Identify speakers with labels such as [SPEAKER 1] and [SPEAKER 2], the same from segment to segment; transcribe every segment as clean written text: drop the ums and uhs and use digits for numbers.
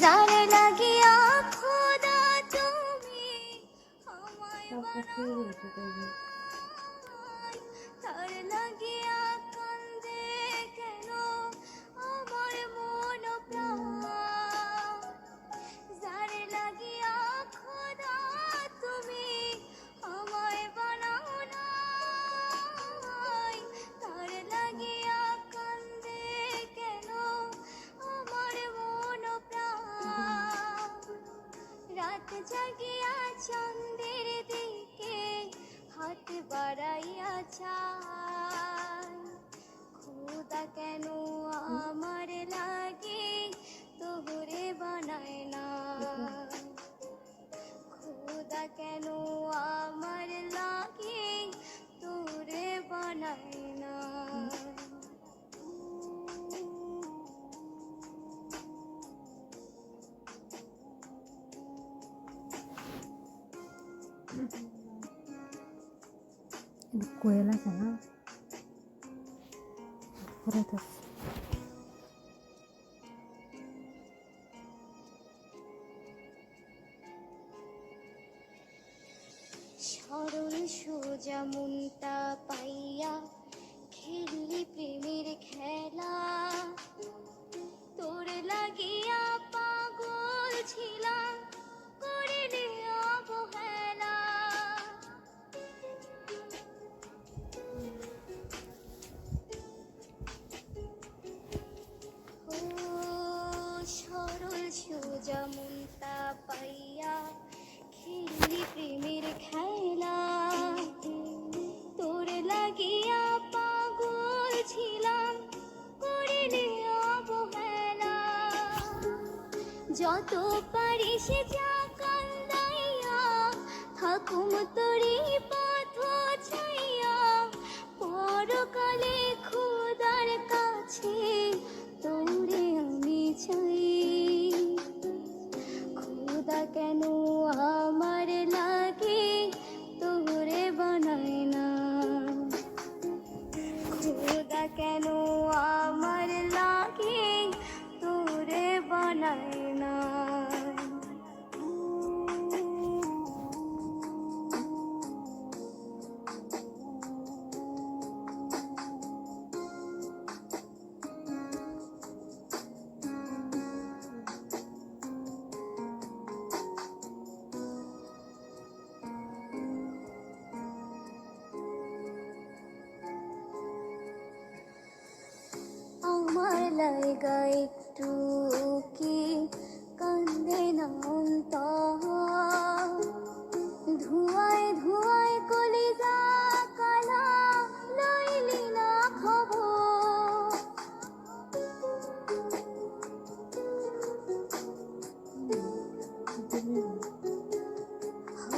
[SPEAKER 1] যার লাগিয়া খোদা তুমি আমায় বানাও, তার লাগিয়া কান্দে কেন আমার মন প্রাণ। যার লাগিয়া খোদা তুমি আমায় বানাও নাই, তার লাগিয়া কান্দে কেন আমার মন প্রাণ। রাত জাগিয়া চাঁদের দিকে হাত বাড়াইয়া চায়, খোদা কেন আমার লাগে তোরে বানায় না, খোদা কেন আমার লাগে তোরে বানায় না।
[SPEAKER 2] কোয়েল আছে না ঘুরে তো
[SPEAKER 1] সরল সোজা মনটা পাইয়া খেললি প্রেমের খেলা, তোর লাগিয়া পাগল ছিলাম করিনি অবহেলা। ও সরল সোজা মনটা পাইয়া খেললি প্রেমের খেলা, তোর লাগিয়া পাগল ছিলাম করিনি অবহেলা। যত পারিস যা কান্দাইয়া থাকুম তোরি পথ ছাইয়া, পরকালে খোদার কাছে তোরে আমি চাই। খোদা কেন আমার লাগে তোরে বানায় না, খোদা কেন আমার লাগে তোরে বানায় না। আমার লাগা একটু কি কান্দে না অন্তর, ধোঁয়ায় ধোঁয়ায় কলিজা কালা লইলি না খবর।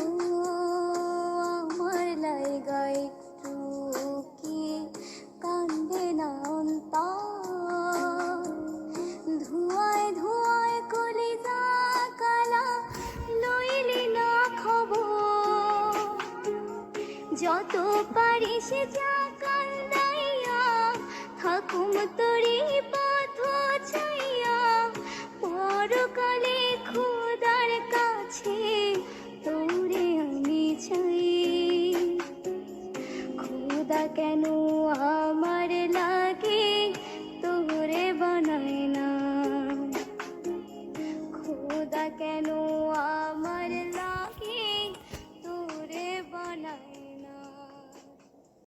[SPEAKER 1] আমার লাগা একটু কি কান্দে না অন্তর, ধোঁয়ায় ধোঁয়ায় কলিজা কালা লইলি না খবর। যত পারিস যা কান্দাইয়া থাকুম তোরি পথ ছাইয়া, পরকালে খোদার কাছে তোরে আমি চাই। খোদা কেন আমার লাগে তোরে বানায় না, খোদা কেন আমার লাগে